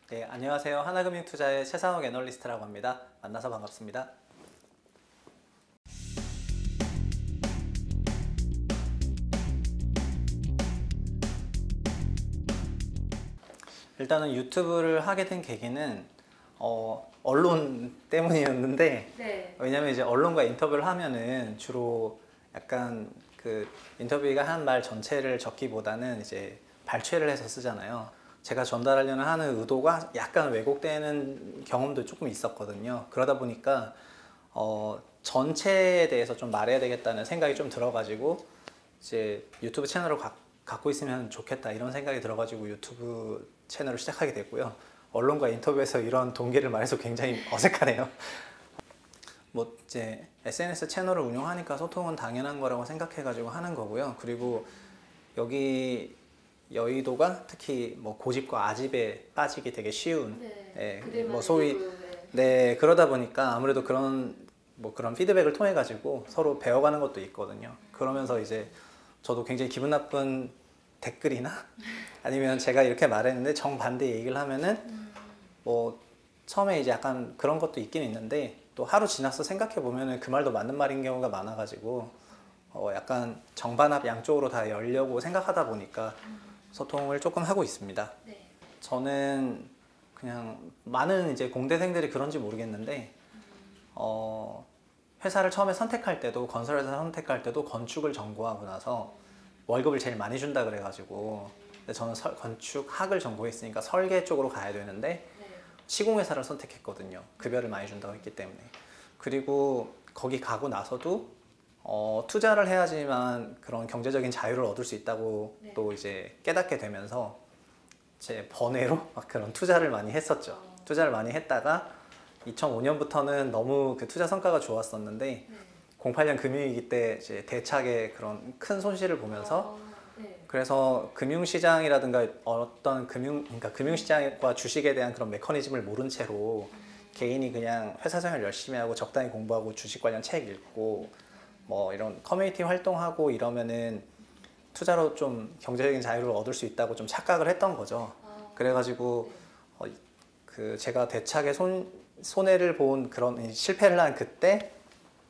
네, 안녕하세요. 하나금융투자의 최상욱 애널리스트라고 합니다. 만나서 반갑습니다. 일단은 유튜브를 하게 된 계기는 언론 때문이었는데, 네. 왜냐면 이제 언론과 인터뷰를 하면은 주로 약간 그 인터뷰가 한 말 전체를 적기보다는 이제 발췌를 해서 쓰잖아요. 제가 전달하려는 하는 의도가 약간 왜곡되는 경험도 조금 있었거든요. 그러다 보니까 전체에 대해서 좀 말해야 되겠다는 생각이 좀 들어가지고 이제 유튜브 채널을 갖고 있으면 좋겠다 이런 생각이 들어가지고 유튜브 채널을 시작하게 됐고요. 언론과 인터뷰에서 이런 동기를 말해서 굉장히 어색하네요. 뭐 이제 SNS 채널을 운영하니까 소통은 당연한 거라고 생각해가지고 하는 거고요. 그리고 여기 여의도가 특히 뭐 고집과 아집에 빠지기 되게 쉬운, 뭐 소위 그러다 보니까 아무래도 그런 피드백을 통해 가지고 서로 배워가는 것도 있거든요. 그러면서 이제 저도 굉장히 기분 나쁜 댓글이나 아니면 제가 이렇게 말했는데 정반대 얘기를 하면은 뭐 처음에 이제 약간 그런 것도 있긴 있는데 또 하루 지나서 생각해 보면은 그 말도 맞는 말인 경우가 많아가지고 약간 정반합 양쪽으로 다 열려고 생각하다 보니까 소통을 조금 하고 있습니다. 네. 저는 그냥 많은 이제 공대생들이 그런지 모르겠는데 회사를 처음에 선택할 때도 건설회사 선택할 때도 건축을 전공하고 나서 월급을 제일 많이 준다 그래가지고 근데 저는 건축학을 전공했으니까 설계 쪽으로 가야 되는데 시공회사를 선택했거든요. 급여를 많이 준다고 했기 때문에. 그리고 거기 가고 나서도 투자를 해야지만 그런 경제적인 자유를 얻을 수 있다고 또 이제 깨닫게 되면서 제 번외로 막 그런 투자를 많이 했었죠. 투자를 많이 했다가 2005년부터는 너무 그 투자 성과가 좋았었는데 08년 금융위기 때 이제 대차게 그런 큰 손실을 보면서 그래서 금융시장이라든가 어떤 그러니까 금융시장과 주식에 대한 그런 메커니즘을 모른 채로 개인이 그냥 회사 생활 열심히 하고 적당히 공부하고 주식 관련 책 읽고 뭐 이런 커뮤니티 활동하고 이러면은 투자로 좀 경제적인 자유를 얻을 수 있다고 좀 착각을 했던 거죠. 그래가지고 그 제가 대차게 손해를 본 그런 실패를 한 그때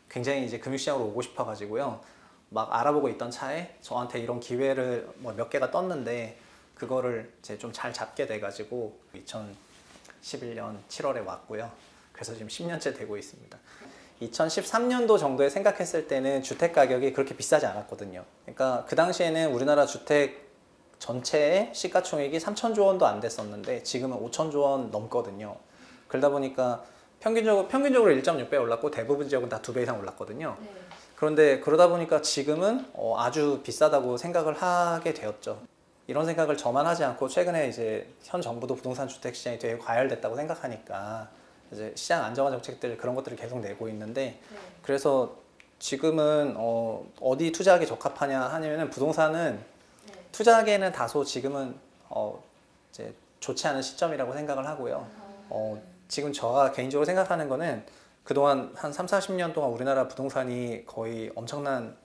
굉장히 이제 금융시장으로 오고 싶어 가지고요. 막 알아보고 있던 차에 저한테 이런 기회를 뭐 몇 개가 떴는데 그거를 이제 좀 잘 잡게 돼가지고 2011년 7월에 왔고요. 그래서 지금 10년째 되고 있습니다. 2013년도 정도에 생각했을 때는 주택 가격이 그렇게 비싸지 않았거든요. 그러니까 그 당시에는 우리나라 주택 전체의 시가총액이 3천조 원도 안 됐었는데 지금은 5천조 원 넘거든요. 그러다 보니까 평균적으로 1.6배 올랐고 대부분 지역은 다 2배 이상 올랐거든요. 그런데 그러다 보니까 지금은 아주 비싸다고 생각을 하게 되었죠. 이런 생각을 저만 하지 않고 최근에 이제 현 정부도 부동산 주택 시장이 되게 과열됐다고 생각하니까 이제 시장 안정화 정책들 그런 것들을 계속 내고 있는데 그래서 지금은 어디 투자하기 적합하냐 하면은 부동산은 투자하기에는 다소 지금은 이제 좋지 않은 시점이라고 생각을 하고요. 지금 제가 개인적으로 생각하는 거는 그동안 한 3, 40년 동안 우리나라 부동산이 거의 엄청난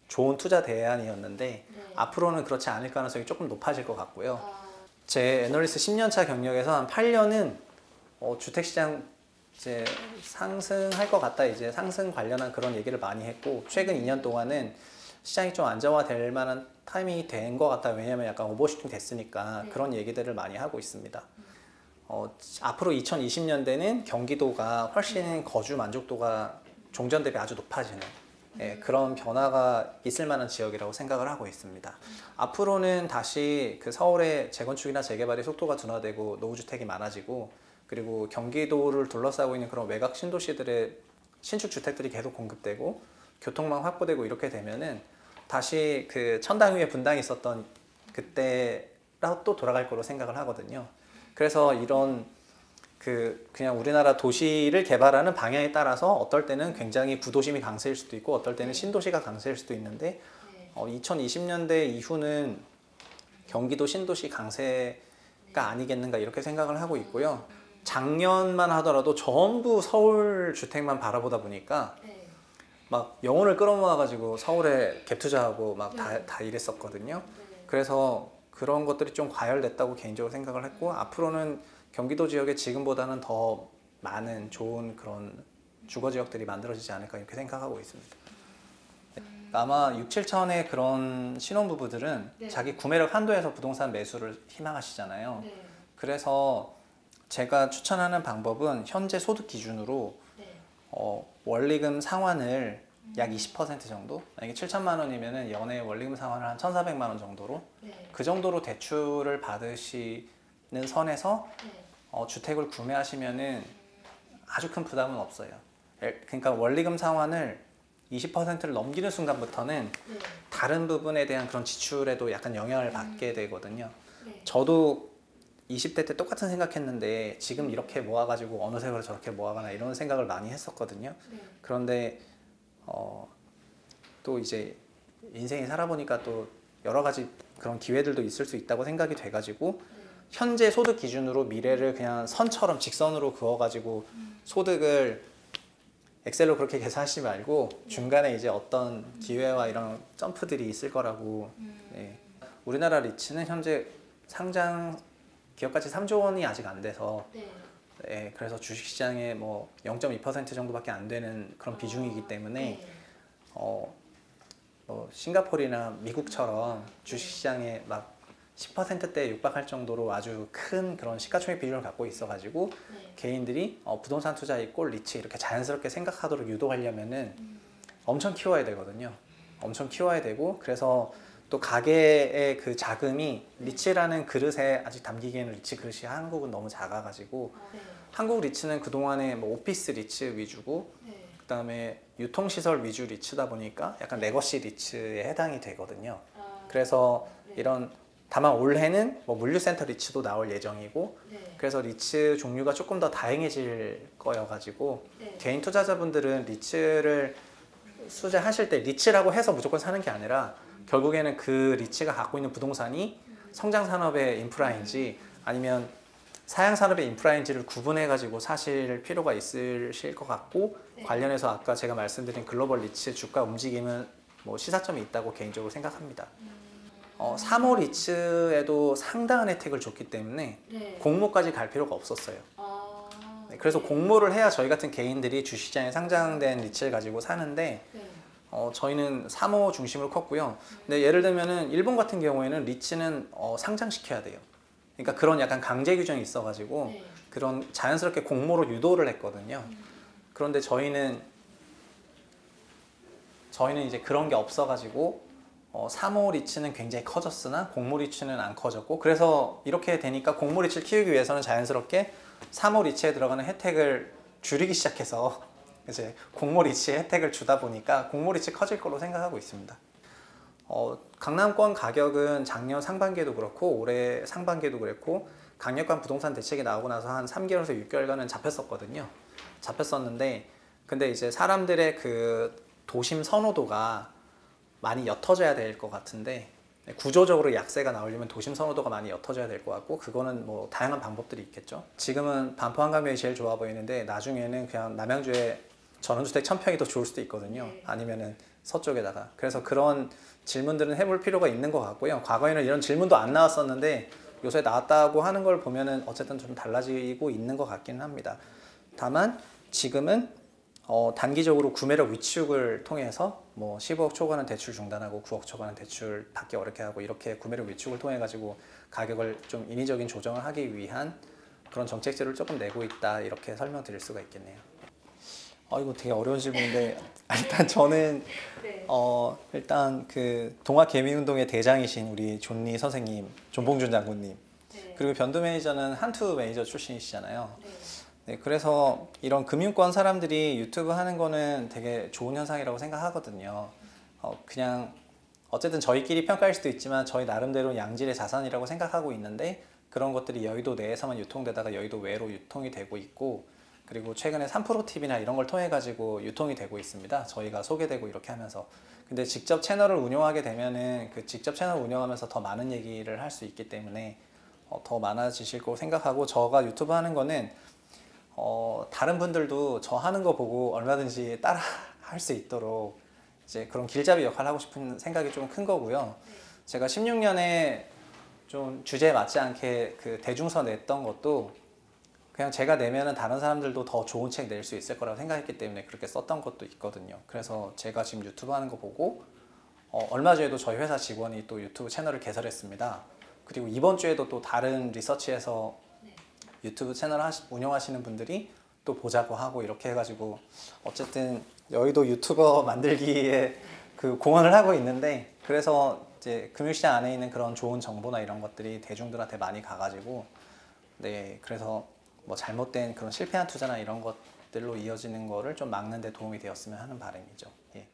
좋은 투자 대안이었는데 앞으로는 그렇지 않을 가능성이 조금 높아질 것 같고요. 제 애널리스트 10년차 경력에서 한 8년은 주택시장 이제 상승할 것 같다 이제 상승 관련한 그런 얘기를 많이 했고 최근 2년 동안은 시장이 좀 안정화될 만한 타이밍이 된 것 같다. 왜냐면 약간 오버슈팅 됐으니까 그런 얘기들을 많이 하고 있습니다. 앞으로 2020년대는 경기도가 훨씬 거주 만족도가 종전 대비 아주 높아지는 그런 변화가 있을 만한 지역이라고 생각을 하고 있습니다. 앞으로는 다시 그 서울의 재건축이나 재개발의 속도가 둔화되고 노후주택이 많아지고 그리고 경기도를 둘러싸고 있는 그런 외곽 신도시들의 신축 주택들이 계속 공급되고 교통망 확보되고 이렇게 되면은 다시 그 천당 위에 분당이 있었던 그때로 또 돌아갈 거로 생각을 하거든요. 그래서 이런 그냥 우리나라 도시를 개발하는 방향에 따라서 어떨 때는 굉장히 구도심이 강세일 수도 있고 어떨 때는 신도시가 강세일 수도 있는데 2020년대 이후는 경기도 신도시 강세가 아니겠는가 이렇게 생각을 하고 있고요. 작년만 하더라도 전부 서울 주택만 바라보다 보니까 막 영혼을 끌어모아가지고 서울에 갭 투자하고 막 다 이랬었거든요. 그래서 그런 것들이 좀 과열됐다고 개인적으로 생각을 했고 앞으로는 경기도 지역에 지금보다는 더 많은 좋은 그런 주거 지역들이 만들어지지 않을까 이렇게 생각하고 있습니다. 아마 6, 7천의 그런 신혼부부들은 네. 자기 구매력 한도에서 부동산 매수를 희망하시잖아요. 네. 그래서 제가 추천하는 방법은 현재 소득 기준으로 네. 원리금 상환을 약 20% 정도? 만약에 7천만 원이면 연애 원리금 상환을 한 1,400만 원 정도로 네. 그 정도로 대출을 받으시는 선에서 네. 주택을 구매하시면은 아주 큰 부담은 없어요. 그러니까 원리금 상환을 20%를 넘기는 순간부터는 네. 다른 부분에 대한 그런 지출에도 약간 영향을 받게 되거든요. 네. 저도 20대 때 똑같은 생각했는데 지금 이렇게 모아가지고 어느 세월에 저렇게 모아가나 이런 생각을 많이 했었거든요. 네. 그런데 또 이제 인생이 살아보니까 또 여러 가지 그런 기회들도 있을 수 있다고 생각이 돼가지고 현재 소득 기준으로 미래를 그냥 선처럼 직선으로 그어가지고 소득을 엑셀로 그렇게 계산하시지 말고 중간에 이제 어떤 기회와 이런 점프들이 있을 거라고. 네. 우리나라 리츠는 현재 상장 기업가치 3조 원이 아직 안 돼서 네. 네, 그래서 주식시장에 뭐 0.2% 정도밖에 안 되는 그런 비중이기 때문에 네. 싱가포르나 미국처럼 주식시장에 막 10%대에 육박할 정도로 아주 큰 그런 시가총액 비중을 갖고 있어가지고 네. 개인들이 부동산 투자의 꼴 리츠 이렇게 자연스럽게 생각하도록 유도하려면은 엄청 키워야 되거든요. 엄청 키워야 되고 그래서 또 가게의 그 자금이 리츠라는 그릇에 아직 담기기에는 리츠 그릇이 한국은 너무 작아가지고 네. 한국 리츠는 그동안에 뭐 오피스 리츠 위주고 네. 그다음에 유통시설 위주 리츠다 보니까 약간 레거시 리츠에 해당이 되거든요. 아, 그래서 네. 이런 다만 올해는 뭐 물류센터 리츠도 나올 예정이고 네. 그래서 리츠 종류가 조금 더 다양해질 거여가지고 네. 개인 투자자분들은 리츠를 투자하실 때 리츠라고 해서 무조건 사는 게 아니라 결국에는 그 리츠가 갖고 있는 부동산이 성장 산업의 인프라인지 아니면 사양 산업의 인프라인지를 구분해 가지고 사실 필요가 있으실 것 같고 네. 관련해서 아까 제가 말씀드린 글로벌 리츠 주가 움직임은 뭐 시사점이 있다고 개인적으로 생각합니다. 3호 리츠에도 상당한 혜택을 줬기 때문에 네. 공모까지 갈 필요가 없었어요. 아, 네, 그래서 네. 공모를 해야 저희 같은 개인들이 주식시장에 상장된 리츠를 가지고 사는데 네. 저희는 3호 중심으로 컸고요. 근데 예를 들면은 일본 같은 경우에는 리츠는 상장시켜야 돼요. 그러니까 그런 약간 강제 규정이 있어가지고 네. 그런 자연스럽게 공모로 유도를 했거든요. 그런데 저희는 이제 그런 게 없어가지고 3호 리츠는 굉장히 커졌으나 공모 리츠는 안 커졌고 그래서 이렇게 되니까 공모 리츠를 키우기 위해서는 자연스럽게 3호 리츠에 들어가는 혜택을 줄이기 시작해서 이제 공모 리츠의 혜택을 주다 보니까 공모 리츠 커질 걸로 생각하고 있습니다. 강남권 가격은 작년 상반기에도 그렇고 올해 상반기에도 그랬고 강력한 부동산 대책이 나오고 나서 한 3개월에서 6개월간은 잡혔었거든요. 잡혔었는데 근데 이제 사람들의 그 도심 선호도가 많이 옅어져야 될 것 같은데 구조적으로 약세가 나오려면 도심 선호도가 많이 옅어져야 될 것 같고 그거는 뭐 다양한 방법들이 있겠죠. 지금은 반포 한강변이 제일 좋아 보이는데 나중에는 그냥 남양주에 전원주택 1000평이 더 좋을 수도 있거든요. 아니면은 서쪽에다가. 그래서 그런 질문들은 해볼 필요가 있는 것 같고요. 과거에는 이런 질문도 안 나왔었는데 요새 나왔다고 하는 걸 보면은 어쨌든 좀 달라지고 있는 것 같기는 합니다. 다만 지금은 단기적으로 구매력 위축을 통해서 뭐 15억 초과는 대출 중단하고 9억 초과는 대출 받기 어렵게 하고 이렇게 구매력 위축을 통해 가지고 가격을 좀 인위적인 조정을 하기 위한 그런 정책들을 조금 내고 있다 이렇게 설명드릴 수가 있겠네요. 이거 되게 어려운 질문인데 일단 저는 네. 일단 그 동학개미운동의 대장이신 우리 존리 선생님, 존봉준 장군님 네. 그리고 변두 매니저는 한투 매니저 출신이시잖아요. 네. 네, 그래서 이런 금융권 사람들이 유튜브 하는 거는 되게 좋은 현상이라고 생각하거든요. 그냥 어쨌든 저희끼리 평가할 수도 있지만 저희 나름대로 양질의 자산이라고 생각하고 있는데 그런 것들이 여의도 내에서만 유통되다가 여의도 외로 유통이 되고 있고 그리고 최근에 3프로TV나 이런 걸 통해 가지고 유통이 되고 있습니다. 저희가 소개되고 이렇게 하면서. 근데 직접 채널을 운영하게 되면은 그 직접 채널을 운영하면서 더 많은 얘기를 할 수 있기 때문에 더 많아지실 거고 생각하고 저가 유튜브 하는 거는 다른 분들도 저 하는 거 보고 얼마든지 따라 할 수 있도록 이제 그런 길잡이 역할을 하고 싶은 생각이 좀 큰 거고요. 제가 16년에 좀 주제에 맞지 않게 그 대중서 냈던 것도 그냥 제가 내면은 다른 사람들도 더 좋은 책 낼 수 있을 거라고 생각했기 때문에 그렇게 썼던 것도 있거든요. 그래서 제가 지금 유튜브 하는 거 보고 얼마 전에도 저희 회사 직원이 또 유튜브 채널을 개설했습니다. 그리고 이번 주에도 또 다른 리서치에서 유튜브 채널 운영하시는 분들이 또 보자고 하고 이렇게 해가지고 어쨌든 여의도 유튜버 만들기에 그 공헌을 하고 있는데, 그래서 이제 금융시장 안에 있는 그런 좋은 정보나 이런 것들이 대중들한테 많이 가가지고, 네, 그래서 뭐 잘못된 그런 실패한 투자나 이런 것들로 이어지는 거를 좀 막는 데 도움이 되었으면 하는 바람이죠. 예.